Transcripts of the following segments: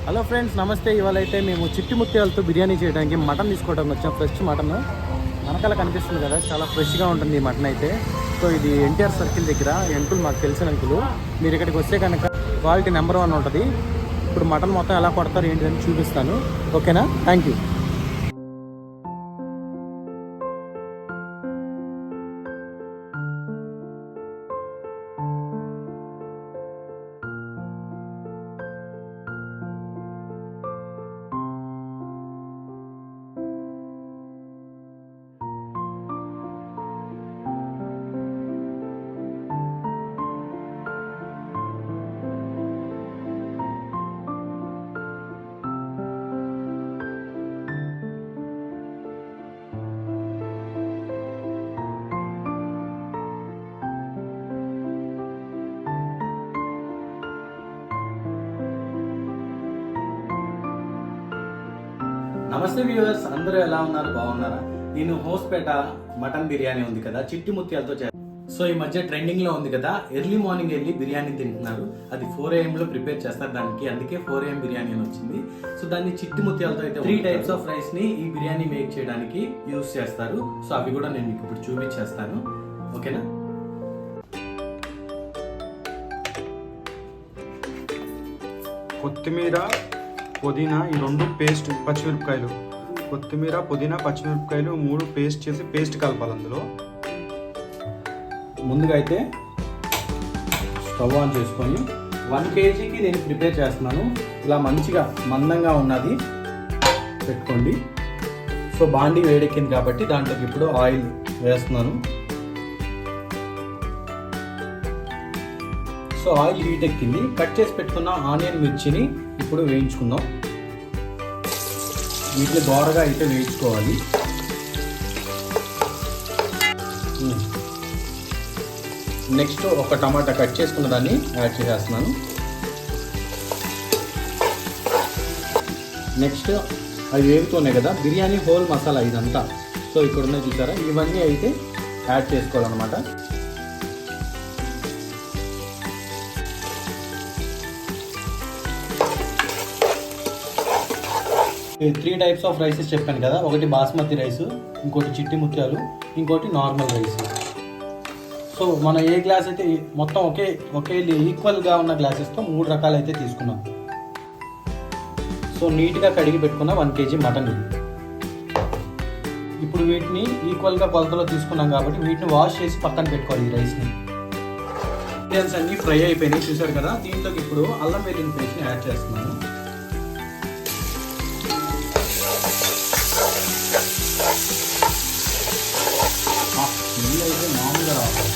Hello friends, నమస్తే. ఇవాళ అయితే మేము చిట్టి ముత్యాలతో బిర్యానీ చేయడానికి మటన్ తీసుకోవడానికి వచ్చాం. ఫ్రెష్ మటన్ వెనకాల కనిపిస్తుంది కదా, చాలా ఫ్రెష్గా ఉంటుంది ఈ మటన్ అయితే. సో ఇది ఎన్టీఆర్ సర్కిల్ దగ్గర అంకుల్, మాకు తెలిసిన అంకులు. మీరు ఇక్కడికి వస్తే కనుక క్వాలిటీ నెంబర్ 1 ఉంటుంది. ఇప్పుడు మటన్ మొత్తం ఎలా కొడతారు ఏంటి అని చూపిస్తాను, ఓకేనా? Thank you. నమస్తే వ్యూవర్స్, అందరూ ఎలా ఉన్నారు? బాగున్నారా? నేను హోస్పేట మటన్ బిర్యానీ ఉంది కదా, చిట్టి ముత్యాలతో సో ఈ మధ్య ట్రెండింగ్ లో ఉంది కదా. ఎర్లీ మార్నింగ్ వెళ్ళి బిర్యానీ తింటున్నారు. అది 4 AM లో ప్రిపేర్ చేస్తారు దానికి, అందుకే 4 AM బిర్యానీ అని వచ్చింది. సో దాన్ని చిట్టి ముత్యాలతో అయితే 3 టైప్స్ ఆఫ్ రైస్ ని ఈ బిర్యానీ మేక్ చేయడానికి యూస్ చేస్తారు. సో అవి కూడా నేను మీకు ఇప్పుడు చూపించేస్తాను, ఓకేనా? కొత్తిమీర, పుదీనా, ఈ 2 పేస్ట్, పచ్చిమిరపకాయలు, కొత్తిమీర, పుదీనా, పచ్చిమిరపకాయలు 3 పేస్ట్ చేసి పేస్ట్ కలపాలి. అందులో ముందుగా అయితే స్టవ్ ఆన్ చేసుకొని 1 kgకి నేను ప్రిపేర్ చేస్తున్నాను. ఇలా మంచిగా మందంగా ఉన్నది పెట్టుకోండి. సో బాండీ వేడెక్కింది కాబట్టి దాంట్లోకి ఇప్పుడు ఆయిల్ వేస్తున్నాను. సో ఆయిల్ హీట్ ఎక్కింది. కట్ చేసి పెట్టుకున్న ఆనియన్, మిర్చిని ఇప్పుడు వేయించుకుందాం. వీటిని దోరగా అయితే వేయించుకోవాలి. నెక్స్ట్ ఒక టమాటా కట్ చేసుకున్న దాన్ని యాడ్ చేసేస్తున్నాను. నెక్స్ట్ అవి వేగుతున్నాయి కదా, బిర్యానీ హోల్ మసాలా ఇదంతా. సో ఇక్కడ ఉన్నాయి చూసారా, ఇవన్నీ అయితే యాడ్ చేసుకోవాలన్నమాట. ఈ 3 టైప్స్ ఆఫ్ రైసెస్ చెప్పాను కదా, ఒకటి బాస్మతి రైస్, ఇంకోటి చిట్టి ముత్యాలు, ఇంకోటి నార్మల్ రైస్. సో మనం ఏ గ్లాస్ అయితే మొత్తం ఒకే ఈక్వల్గా ఉన్న గ్లాసెస్తో 3 రకాలు అయితే తీసుకున్నాం. సో నీట్గా కడిగి పెట్టుకున్న 1 kg మటన్ ఇది. ఇప్పుడు వీటిని ఈక్వల్గా కొలతలో తీసుకున్నాం కాబట్టి వీటిని వాష్ చేసి పక్కన పెట్టుకోవాలి. ఈ రైస్ని ఇంగ్రీడియంట్స్ అన్నీ ఫ్రై అయిపోయినాయి చూసారు కదా. దీంట్లోకి ఇప్పుడు అల్లం వెల్లుల్లి పేస్ట్ని యాడ్ చేస్తున్నాను. అయితే మామూలుగా రావాలి.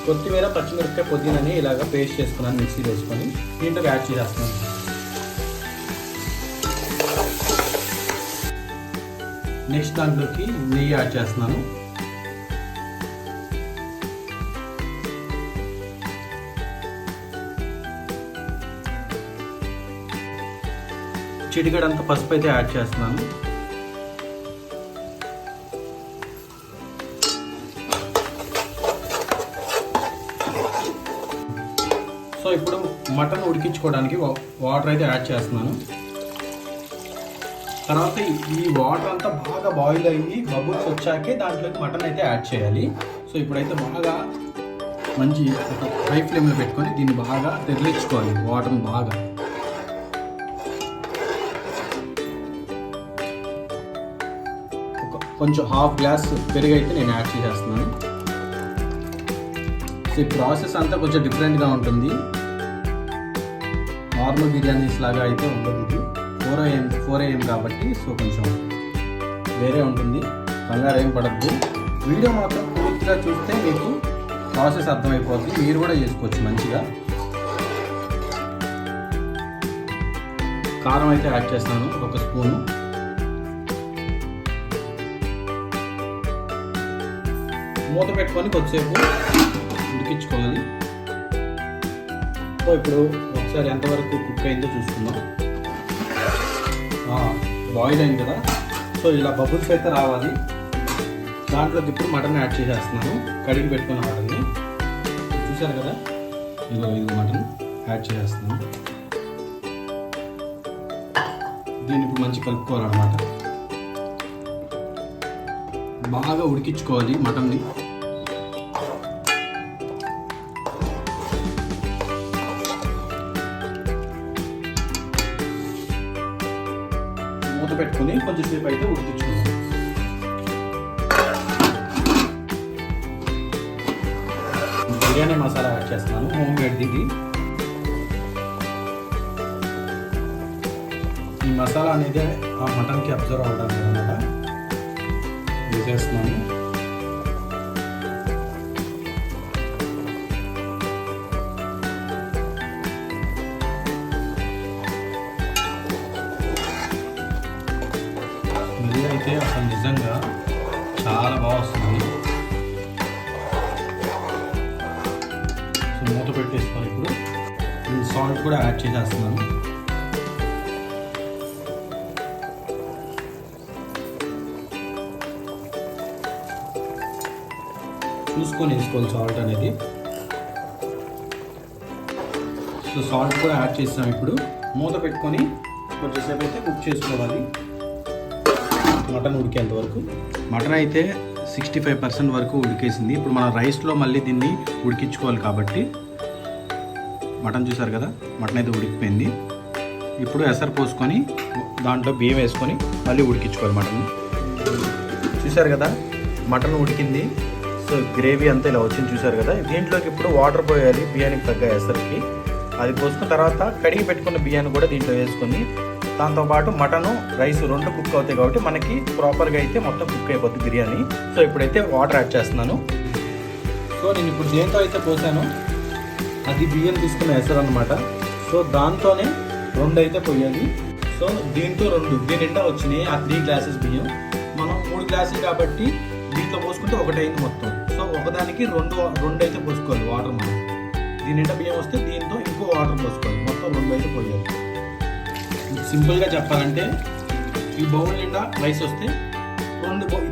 కొత్తిమీర, పచ్చిమిరపకాయ, పుదీనాని ఇలాగ పేస్ట్ చేసుకున్నాను, మిక్సీ వేసుకొని దీంట్లోకి యాడ్ చేసేస్తున్నాను. నెక్స్ట్ దాంట్లోకి నెయ్యి యాడ్ చేస్తున్నాను. చిటికెడంతా పసుపు అయితే యాడ్ చేస్తున్నాను. సో ఇప్పుడు మటన్ ఉడికించుకోవడానికి వాటర్ అయితే యాడ్ చేస్తున్నాను. తర్వాత ఈ వాటర్ అంతా బాగా బాయిల్ అయ్యి బబుల్స్ వచ్చాకే దాంట్లోకి మటన్ అయితే యాడ్ చేయాలి. సో ఇప్పుడైతే బాగా మంచి హై ఫ్లేమ్లో పెట్టుకొని దీన్ని బాగా తెరలించుకోవాలి. వాటర్ని బాగా కొంచెం హాఫ్ గ్లాస్ పెరుగు అయితే నేను యాడ్ చేసేస్తున్నాను. సో ఈ ప్రాసెస్ అంతా కొంచెం డిఫరెంట్గా ఉంటుంది. నార్మల్ బిర్యానీస్ లాగా అయితే ఉండదు. ఇది 4 AM కాబట్టి సో కొంచెం వేరే ఉంటుంది. కంగారు ఏం పడద్దు. వీడియో మాత్రం పూర్తిగా చూస్తే మీకు ప్రాసెస్ అర్థమైపోతుంది. మీరు కూడా చేసుకోవచ్చు మంచిగా. కారం అయితే యాడ్ చేస్తాను, 1 స్పూను. మూత పెట్టుకొని కొద్దిసేపు ఉడికించుకోవాలి. సో ఇప్పుడు ఒకసారి ఎంతవరకు కుక్ అయిందో చూసుకుందాం. బాయిల్ అయింది కదా. సో ఇలా బబుల్స్ అయితే రావాలి. దాంట్లోకి ఇప్పుడు మటన్ యాడ్ చేసేస్తున్నాను. కడిగి పెట్టుకున్న మటన్ని చూసారు కదా, ఇదిగో మటన్ యాడ్ చేసేస్తున్నాను. దీన్ని ఇప్పుడు మంచి కలుపుకోవాలన్నమాట. బాగా ఉడికించుకోవాలి మటన్ని. మూత పెట్టుకుని కొంచెంసేపు అయితే ఉడికించుకుందాం. బిర్యానీ మసాలా యాడ్ చేస్తున్నాను, హోమ్ మేడ్ ఇది. ఈ మసాలా అనేది ఆ మటన్కి అబ్జర్వ్ అవడానికి అనమాట వేసేస్తున్నాను. స్మెల్ అయితే అసలు నిజంగా చాలా బాగా వస్తుంది. సో మూత పెట్టేసుకొని ఇప్పుడు సాల్ట్ కూడా యాడ్ చేసేస్తున్నాను. చూసుకొని వేసుకోవాలి సాల్ట్ అనేది. సో సాల్ట్ కూడా యాడ్ చేస్తాం. ఇప్పుడు మూత పెట్టుకొని కొంచెంసేపు అయితే కుక్ చేసుకోవాలి మటన్ ఉడికేంత వరకు. మటన్ అయితే 65% వరకు ఉడికేసింది. ఇప్పుడు మన రైస్లో మళ్ళీ దీన్ని ఉడికించుకోవాలి కాబట్టి మటన్ చూసారు కదా, మటన్ అయితే ఉడికిపోయింది. ఇప్పుడు ఎసరు పోసుకొని దాంట్లో బియ్యం వేసుకొని మళ్ళీ ఉడికించుకోవాలి మటన్. చూసారు కదా మటన్ ఉడికింది. సో గ్రేవీ అంతా ఇలా వచ్చింది చూసారు కదా. దీంట్లోకి ఇప్పుడు వాటర్ పోయాలి బియ్యానికి తగ్గ ఎసరికి. అది పోసుకున్న తర్వాత కడిగి పెట్టుకున్న బియ్యాన్ని కూడా దీంట్లో వేసుకొని దాంతోపాటు మటను రైస్ రెండు కుక్ అవుతాయి కాబట్టి మనకి ప్రాపర్గా అయితే మొత్తం కుక్ అయిపోతుంది బిర్యానీ. సో ఇప్పుడైతే వాటర్ యాడ్ చేస్తున్నాను. సో నేను ఇప్పుడు దేంతో అయితే పోసాను అది బియ్యం తీసుకున్న ఎసరు అనమాట. సో దాంతోనే రెండు అయితే పోయాలి. సో దీంతో రెండు, దీని నిండా వచ్చినాయి ఆ 3 గ్లాసెస్ బియ్యం. మనం 3 గ్లాసులు కాబట్టి దీంట్లో పోసుకుంటే ఒకటి అయింది మొత్తం. సో ఒకదానికి రెండు అయితే పోసుకోవాలి వాటర్. మనం దీని నిండా బియ్యం వస్తే దీంతో ఇంకో వాటర్ పోసుకోవాలి. మొత్తం 2 అయితే పోయాలి. సింపుల్గా చెప్పాలంటే ఈ బౌల్ నిండా రైస్ వస్తే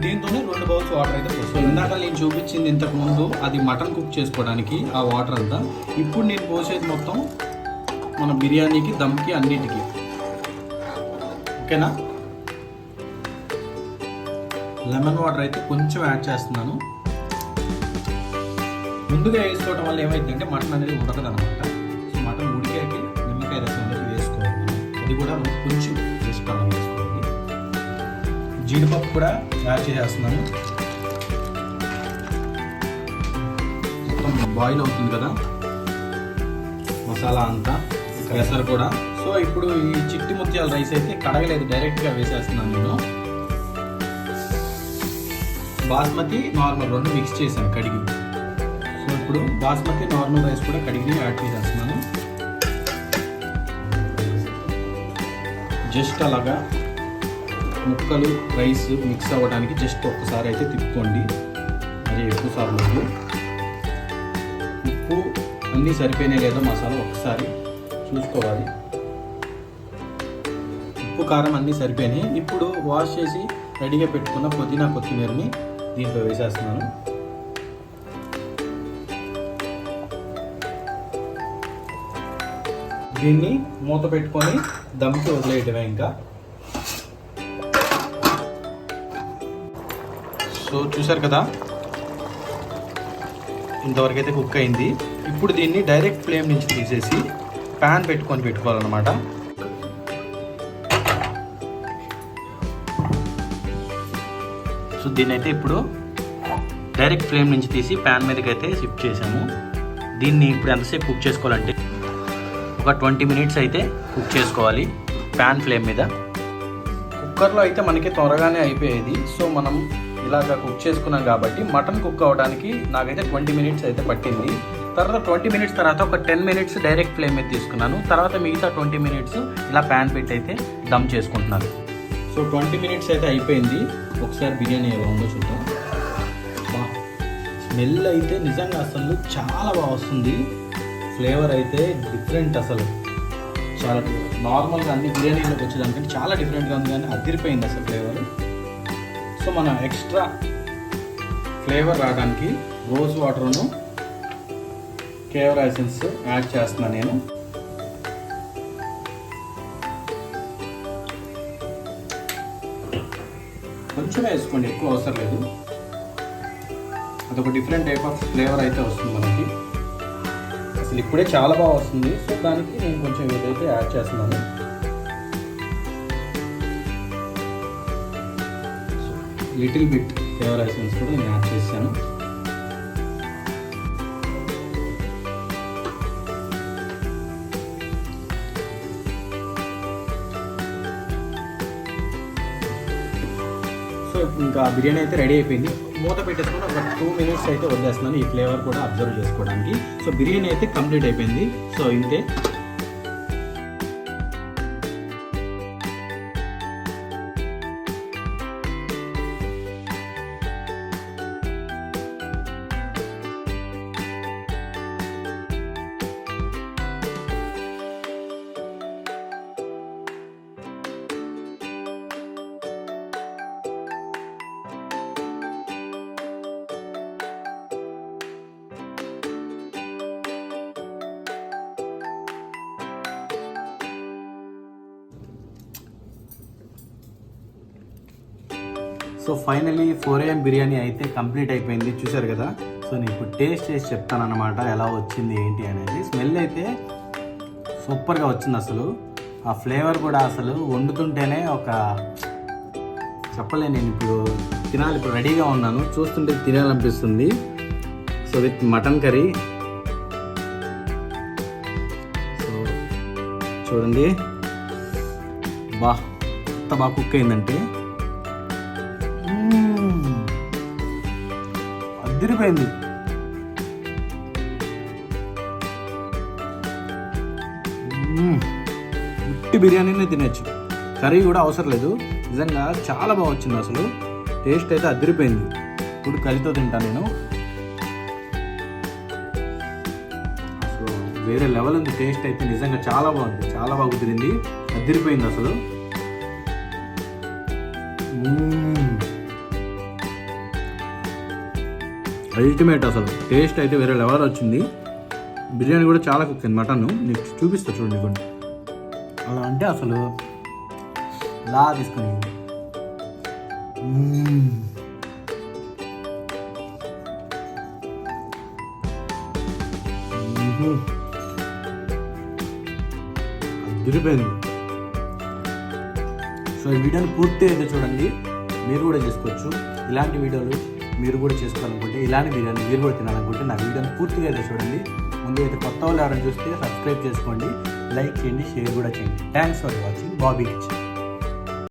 దీంతోనే 2 బౌల్స్ వాటర్ అయితే పోసుకోవాలి. ఇందాక నేను చూపించింది ఇంతకుముందు అది మటన్ కుక్ చేసుకోవడానికి ఆ వాటర్ అంతా. ఇప్పుడు నేను పోసేది మొత్తం మన బిర్యానీకి, దమ్కి, అన్నిటికీ. ఓకేనా. లెమన్ వాటర్ అయితే కొంచెం యాడ్ చేస్తున్నాను. ముందుగా వేసుకోవడం వల్ల ఏమైందంటే మటన్ అనేది ఉడకదు అనమాట. సో మటన్ ఉడికాక నిమ్మకాయ రసం అనేది వేసుకోవాలి. అది కూడా కొంచెం జస్ట్ అలా వేసుకోవాలి. జీడిపప్పు కూడా యాడ్ చేసేస్తున్నాను. మొత్తం బాయిల్ అవుతుంది కదా మసాలా అంతా, ఎసరు కూడా. సో ఇప్పుడు ఈ చిట్టి ముత్యాల రైస్ అయితే కడగలేదు, డైరెక్ట్గా వేసేస్తున్నాను నేను. బాస్మతి, నార్మల్ రెండు మిక్స్ చేశాను కడిగి. సో ఇప్పుడు బాస్మతి, నార్మల్ రైస్ కూడా కడిగి యాడ్ చేసేస్తున్నాను. జస్ట్ అలాగా ముక్కలు రైస్ మిక్స్ అవ్వడానికి జస్ట్ ఒక్కసారి అయితే తిప్పుకోండి, మరి ఎక్కువ సార్లు. ఉప్పు అన్నీ సరిపోయినాయి లేదో మసాలా ఒకసారి చూసుకోవాలి. ఉప్పు కారం అన్నీ సరిపోయినాయి. ఇప్పుడు వాష్ చేసి రెడీగా పెట్టుకున్న పుదీనా, కొత్తిమీరని దీంట్లో వేసేస్తున్నాను. దీన్ని మూత పెట్టుకొని దమ్కి వదిలేయటమే ఇంకా. సో చూసారు కదా ఇంతవరకు అయితే కుక్ అయింది. ఇప్పుడు దీన్ని డైరెక్ట్ ఫ్లేమ్ నుంచి తీసేసి ప్యాన్ పెట్టుకోవాలన్నమాట. సో దీన్ని అయితే ఇప్పుడు డైరెక్ట్ ఫ్లేమ్ నుంచి తీసి ప్యాన్ మీదకి అయితే షిఫ్ట్ చేసాము. దీన్ని ఇప్పుడు ఎంతసేపు కుక్ చేసుకోవాలంటే ఒక 20 మినిట్స్ అయితే కుక్ చేసుకోవాలి ప్యాన్ ఫ్లేమ్ మీద. కుక్కర్లో అయితే మనకి త్వరగానే అయిపోయేది. సో మనం ఇలాగ కుక్ చేసుకున్నాం కాబట్టి మటన్ కుక్ అవ్వడానికి నాకైతే 20 మినిట్స్ అయితే పట్టింది. తర్వాత 20 మినిట్స్ తర్వాత ఒక 10 మినిట్స్ డైరెక్ట్ ఫ్లేమ్ మీద తీసుకున్నాను. తర్వాత మిగతా 20 మినిట్స్ ఇలా ప్యాన్ పెట్టి అయితే దమ్ చేసుకుంటున్నాను. సో 20 మినిట్స్ అయితే అయిపోయింది. ఒకసారి బిర్యానీ ఎలా ఉందో చూద్దాం. స్మెల్ అయితే నిజంగా అసలు చాలా బాగా వస్తుంది. ఫ్లేవర్ అయితే డిఫరెంట్, అసలు చాలా నార్మల్గా అన్ని బిర్యానీలోకి వచ్చేదానికంటే చాలా డిఫరెంట్గా ఉంది, కానీ అదిరిపోయింది అసలు ఫ్లేవర్. సో మనం ఎక్స్ట్రా ఫ్లేవర్ రావడానికి రోజ్ వాటర్ను కేవర్ ఎసెన్స్ యాడ్ చేస్తున్నాను నేను. కొంచెమే వేసుకోండి, ఎక్కువ అవసరం లేదు. అదొక డిఫరెంట్ టైప్ ఆఫ్ ఫ్లేవర్ అయితే వస్తుంది మనకి. అసలు ఇప్పుడే చాలా బాగా వస్తుంది. సో దానికి నేను కొంచెం ఏదైతే యాడ్ చేస్తున్నాను. లిటిల్ బిట్ ఫ్లేవర్ ఎసెన్స్ కూడా నేను యాడ్ చేశాను. సో ఇంకా బిర్యానీ అయితే రెడీ అయిపోయింది. మూత పెట్టేసుకొని ఒక 2 minutes అయితే వదిలేస్తున్నాను ఈ ఫ్లేవర్ కూడా అబ్జర్వ్ చేసుకోవడానికి. సో బిర్యానీ అయితే కంప్లీట్ అయిపోయింది. సో ఇంతే. సో ఫైనలీ 4 AM బిర్యానీ అయితే కంప్లీట్ అయిపోయింది. చూసారు కదా. సో నేను ఇప్పుడు టేస్ట్ చేసి చెప్తాను అన్నమాట ఎలా వచ్చింది ఏంటి అనేది. స్మెల్ అయితే సూపర్గా వచ్చింది. అసలు ఆ ఫ్లేవర్ కూడా అసలు వండుతుంటేనే ఒక చెప్పలేను. నేను ఇప్పుడు తినాలి, ఇప్పుడు రెడీగా ఉన్నాను, చూస్తుంటే తినాలనిపిస్తుంది. So with mutton curry. So చూడండి, ఎంత బాగా కుక్ అయిందంటే అదిరిపోయింది. ఉట్టి బిర్యానీనే తినచ్చు, కర్రీ కూడా అవసరం లేదు. నిజంగా చాలా బాగా వచ్చింది. అసలు టేస్ట్ అయితే అదిరిపోయింది. ఇప్పుడు కర్రీతో తింటాను నేను. అసలు వేరే లెవెల్ ఉంది టేస్ట్ అయితే. నిజంగా చాలా బాగుంది, చాలా బాగా కుదిరింది, అదిరిపోయింది అసలు. అల్టిమేట్. అసలు టేస్ట్ అయితే వేరే లెవెల్ వచ్చింది. బిర్యానీ కూడా చాలా కుక్ అయింది. మటన్ నీకు చూపిస్తా చూడండి కొన్ని. అలా అంటే అసలు ఇలా తీసుకొని అదిరిపోయింది. సో ఈ వీడియోని పూర్తి అయితే చూడండి, మీరు కూడా చేసుకోవచ్చు. ఇలాంటి వీడియోలు మీరు కూడా చేసుకోవాలనుకుంటే, ఇలాంటి బిర్యానీ మీరు కూడా తినాలనుకుంటే నా వీడియోని పూర్తిగా అయితే చూడండి. ముందు అయితే కొత్త వాళ్ళు ఎవరైనా చూస్తే సబ్స్క్రైబ్ చేసుకోండి, లైక్ చేయండి, షేర్ కూడా చేయండి. Thanks for watching Bobby kitchen.